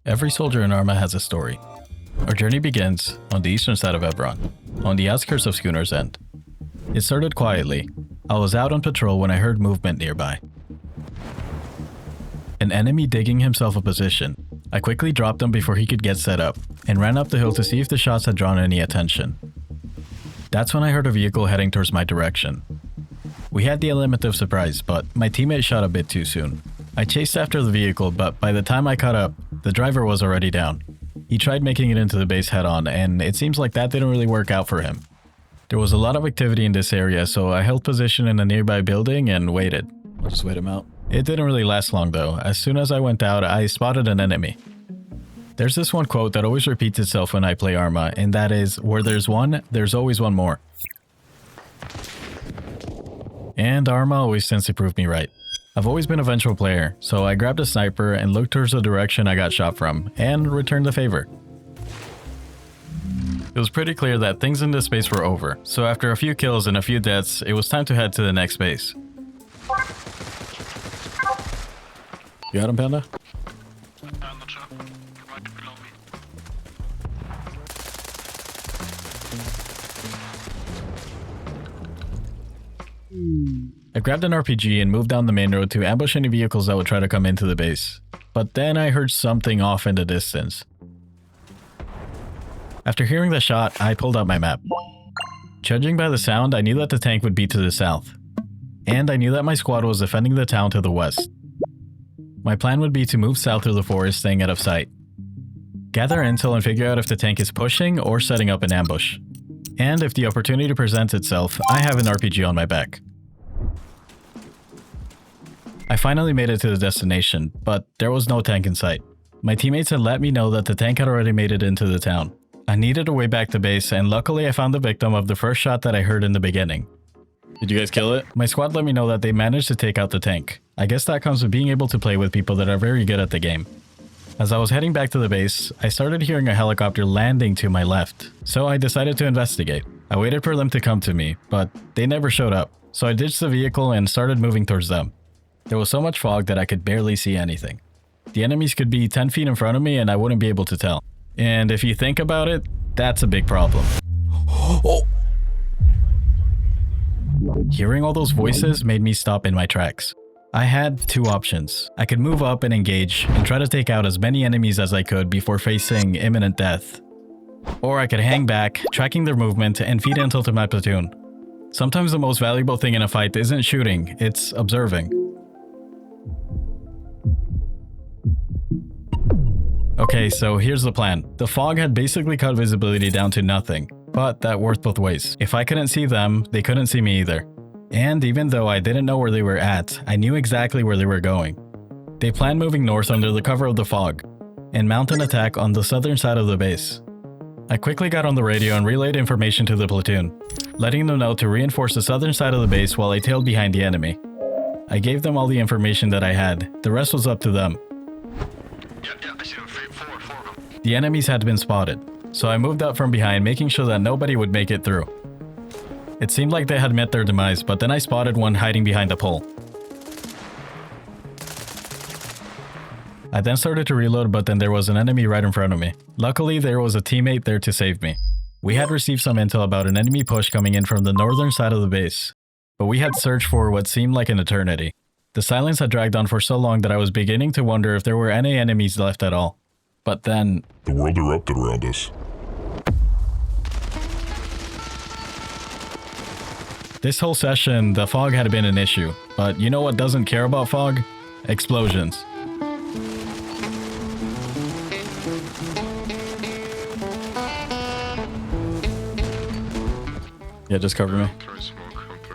Every soldier in Arma has a story. Our journey begins on the eastern side of Everon, on the outskirts of Schooner's End. It started quietly. I was out on patrol when I heard movement nearby. An enemy digging himself a position. I quickly dropped him before he could get set up, and ran up the hill to see if the shots had drawn any attention. That's when I heard a vehicle heading towards my direction. We had the element of surprise, but my teammate shot a bit too soon. I chased after the vehicle, but by the time I caught up, the driver was already down. He tried making it into the base head-on, and it seems like that didn't really work out for him. There was a lot of activity in this area, so I held position in a nearby building and waited. I'll just wait him out. It didn't really last long though. As soon as I went out, I spotted an enemy. There's this one quote that always repeats itself when I play Arma, and that is, where there's one, there's always one more. And Arma always tends to prove me right. I've always been a vengeful player, so I grabbed a sniper and looked towards the direction I got shot from, and returned the favor. It was pretty clear that things in this base were over, so after a few kills and a few deaths, it was time to head to the next base. You got him, Panda? I'm not sure. He might be below me. I grabbed an RPG and moved down the main road to ambush any vehicles that would try to come into the base. But then I heard something off in the distance. After hearing the shot, I pulled out my map. Judging by the sound, I knew that the tank would be to the south. And I knew that my squad was defending the town to the west. My plan would be to move south through the forest, staying out of sight. Gather intel and figure out if the tank is pushing or setting up an ambush. And if the opportunity presents itself, I have an RPG on my back. I finally made it to the destination, but there was no tank in sight. My teammates had let me know that the tank had already made it into the town. I needed a way back to base, and luckily I found the victim of the first shot that I heard in the beginning. Did you guys kill it? My squad let me know that they managed to take out the tank. I guess that comes with being able to play with people that are very good at the game. As I was heading back to the base, I started hearing a helicopter landing to my left, so I decided to investigate. I waited for them to come to me, but they never showed up, so I ditched the vehicle and started moving towards them. There was so much fog that I could barely see anything. The enemies could be 10 feet in front of me and I wouldn't be able to tell. And if you think about it, that's a big problem. Oh! Hearing all those voices made me stop in my tracks. I had two options. I could move up and engage and try to take out as many enemies as I could before facing imminent death. Or I could hang back, tracking their movement and feed intel to my platoon. Sometimes the most valuable thing in a fight isn't shooting, it's observing. Okay, so here's the plan. The fog had basically cut visibility down to nothing, but that worked both ways. If I couldn't see them, they couldn't see me either. And even though I didn't know where they were at, I knew exactly where they were going. They planned moving north under the cover of the fog, and mount an attack on the southern side of the base. I quickly got on the radio and relayed information to the platoon, letting them know to reinforce the southern side of the base while I tailed behind the enemy. I gave them all the information that I had, the rest was up to them. Yeah, I see him. Forward. The enemies had been spotted, so I moved up from behind, making sure that nobody would make it through. It seemed like they had met their demise, but then I spotted one hiding behind a pole. I then started to reload, but then there was an enemy right in front of me. Luckily, there was a teammate there to save me. We had received some intel about an enemy push coming in from the northern side of the base, but we had searched for what seemed like an eternity. The silence had dragged on for so long that I was beginning to wonder if there were any enemies left at all. But then... the world erupted around us. This whole session, the fog had been an issue, but you know what doesn't care about fog? Explosions. Yeah, just cover me.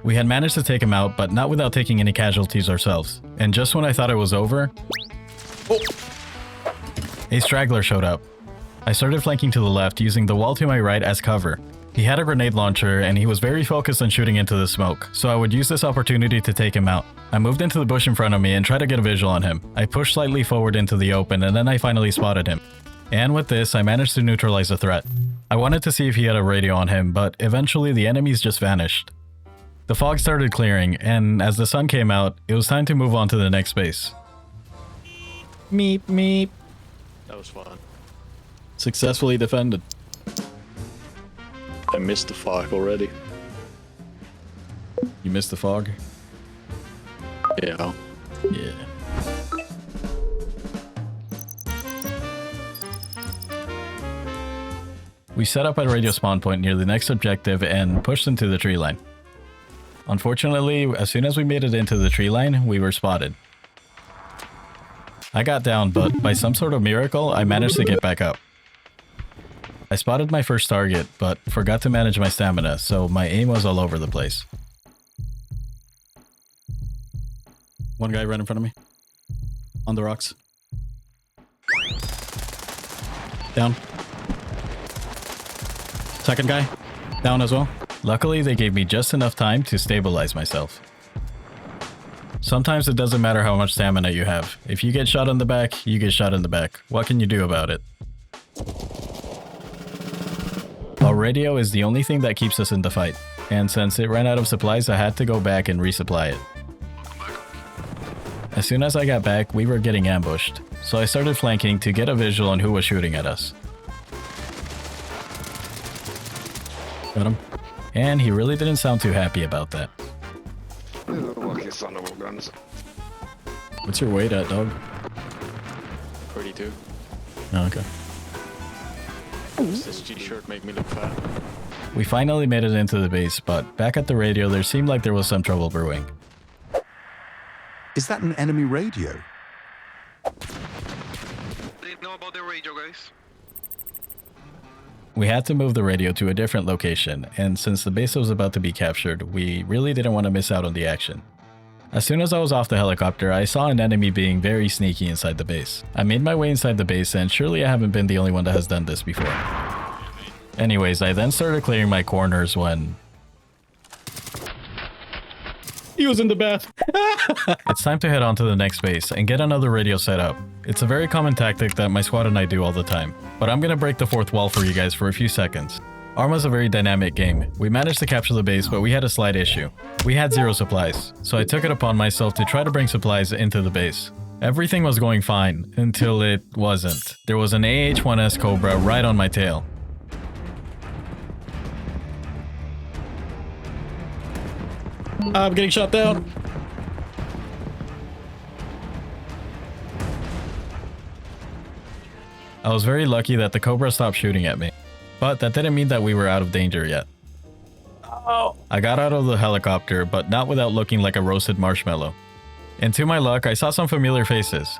We had managed to take him out, but not without taking any casualties ourselves. And just when I thought it was over, a straggler showed up. I started flanking to the left, using the wall to my right as cover. He had a grenade launcher, and he was very focused on shooting into the smoke, so I would use this opportunity to take him out. I moved into the bush in front of me and tried to get a visual on him. I pushed slightly forward into the open, and then I finally spotted him. And with this, I managed to neutralize the threat. I wanted to see if he had a radio on him, but eventually the enemies just vanished. The fog started clearing, and as the sun came out, it was time to move on to the next base. Meep meep. That was fun. Successfully defended. I missed the fog already. You missed the fog? Yeah. Yeah. We set up at a radio spawn point near the next objective and pushed into the tree line. Unfortunately, as soon as we made it into the tree line, we were spotted. I got down, but by some sort of miracle, I managed to get back up. I spotted my first target, but forgot to manage my stamina, so my aim was all over the place. One guy right in front of me. On the rocks. Down. Second guy. Down as well. Luckily, they gave me just enough time to stabilize myself. Sometimes it doesn't matter how much stamina you have. If you get shot in the back, you get shot in the back. What can you do about it? Our radio is the only thing that keeps us in the fight, and since it ran out of supplies, I had to go back and resupply it. As soon as I got back, we were getting ambushed, so I started flanking to get a visual on who was shooting at us. Got him. And he really didn't sound too happy about that. What's your weight at, dog? 32. Oh, okay. Does this G-shirt make me look fat? We finally made it into the base, but back at the radio, there seemed like there was some trouble brewing. Is that an enemy radio? They know about the radio, guys. We had to move the radio to a different location, and since the base was about to be captured, we really didn't want to miss out on the action. As soon as I was off the helicopter, I saw an enemy being very sneaky inside the base. I made my way inside the base, and surely I haven't been the only one that has done this before. Anyways, I then started clearing my corners when... He was in the bath! It's time to head on to the next base and get another radio set up. It's a very common tactic that my squad and I do all the time, but I'm gonna break the fourth wall for you guys for a few seconds. Arma's a very dynamic game. We managed to capture the base, but we had a slight issue. We had 0 supplies, so I took it upon myself to try to bring supplies into the base. Everything was going fine, until it wasn't. There was an AH-1S Cobra right on my tail. I'm getting shot down. I was very lucky that the Cobra stopped shooting at me, but that didn't mean that we were out of danger yet. Oh. I got out of the helicopter, but not without looking like a roasted marshmallow. And to my luck, I saw some familiar faces.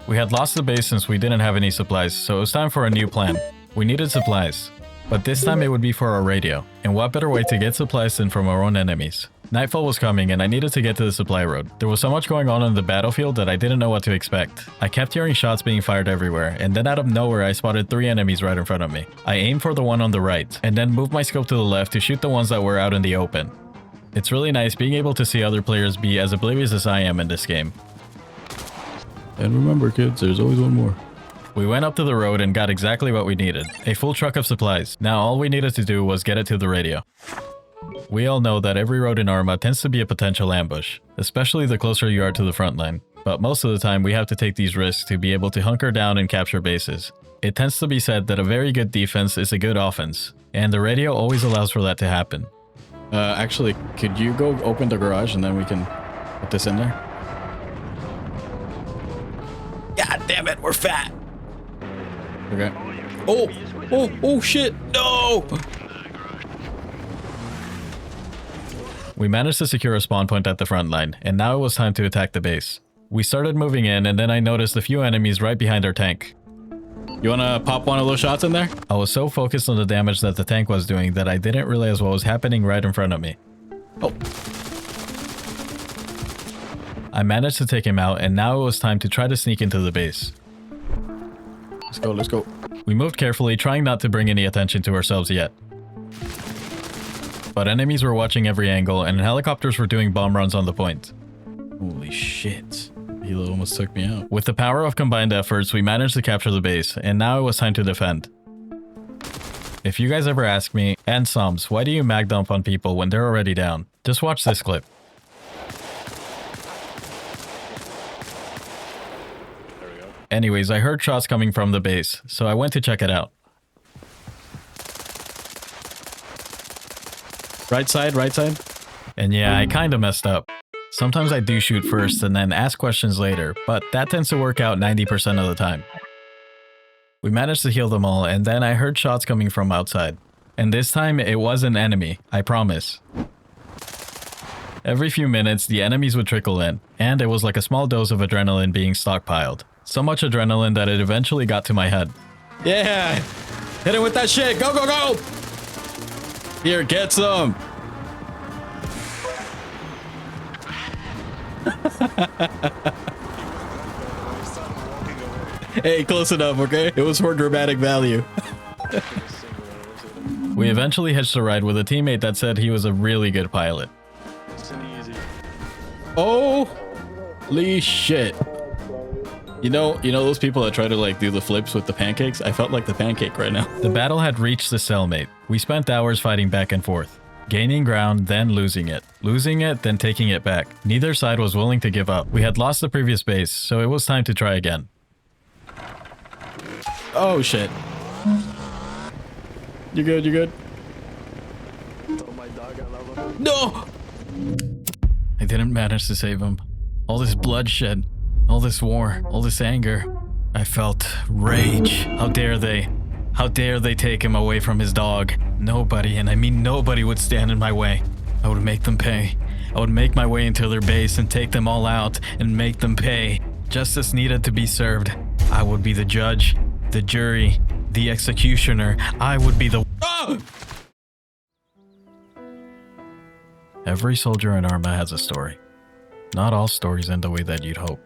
We had lost the base since we didn't have any supplies, so it was time for a new plan. We needed supplies, but this time it would be for our radio, and what better way to get supplies than from our own enemies. Nightfall was coming and I needed to get to the supply road. There was so much going on in the battlefield that I didn't know what to expect. I kept hearing shots being fired everywhere, and then out of nowhere I spotted 3 enemies right in front of me. I aimed for the one on the right, and then moved my scope to the left to shoot the ones that were out in the open. It's really nice being able to see other players be as oblivious as I am in this game. And remember kids, there's always one more. We went up to the road and got exactly what we needed. A full truck of supplies. Now all we needed to do was get it to the radio. We all know that every road in Arma tends to be a potential ambush, especially the closer you are to the front line. But most of the time we have to take these risks to be able to hunker down and capture bases. It tends to be said that a very good defense is a good offense, and the radio always allows for that to happen. Actually, could you go open the garage and then we can put this in there? God damn it, we're fat! Okay. Oh shit, no! We managed to secure a spawn point at the front line, and now it was time to attack the base. We started moving in, and then I noticed a few enemies right behind our tank. You wanna pop one of those shots in there? I was so focused on the damage that the tank was doing that I didn't realize what was happening right in front of me. Oh. I managed to take him out, and now it was time to try to sneak into the base. Let's go. We moved carefully, trying not to bring any attention to ourselves yet. But enemies were watching every angle, and helicopters were doing bomb runs on the point. Holy shit. Hilo almost took me out. With the power of combined efforts, we managed to capture the base, and now it was time to defend. If you guys ever ask me, Ensoms, why do you mag dump on people when they're already down? Just watch this clip. There we go. Anyways, I heard shots coming from the base, so I went to check it out. Right side, right side. And yeah, I kinda messed up. Sometimes I do shoot first and then ask questions later, but that tends to work out 90% of the time. We managed to heal them all, and then I heard shots coming from outside. And this time, it was an enemy, I promise. Every few minutes, the enemies would trickle in, and it was like a small dose of adrenaline being stockpiled. So much adrenaline that it eventually got to my head. Yeah! Hit it with that shit! Go, go, go! Here, get some! Hey, close enough, okay? It was for dramatic value. We eventually hitched a ride with a teammate that said he was a really good pilot. Holy shit. You know those people that try to like do the flips with the pancakes? I felt like the pancake right now. The battle had reached the cellmate. We spent hours fighting back and forth. Gaining ground, then losing it. Losing it, then taking it back. Neither side was willing to give up. We had lost the previous base, so it was time to try again. Oh shit. You good, you good? No! I didn't manage to save him. All this bloodshed, all this war, all this anger. I felt rage. How dare they? How dare they take him away from his dog? Nobody, and I mean nobody, would stand in my way. I would make them pay. I would make my way into their base and take them all out and make them pay. Justice needed to be served. I would be the judge, the jury, the executioner. I would be the... Ah! Every soldier in Arma has a story. Not all stories end the way that you'd hope.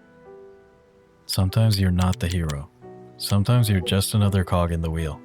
Sometimes you're not the hero. Sometimes you're just another cog in the wheel.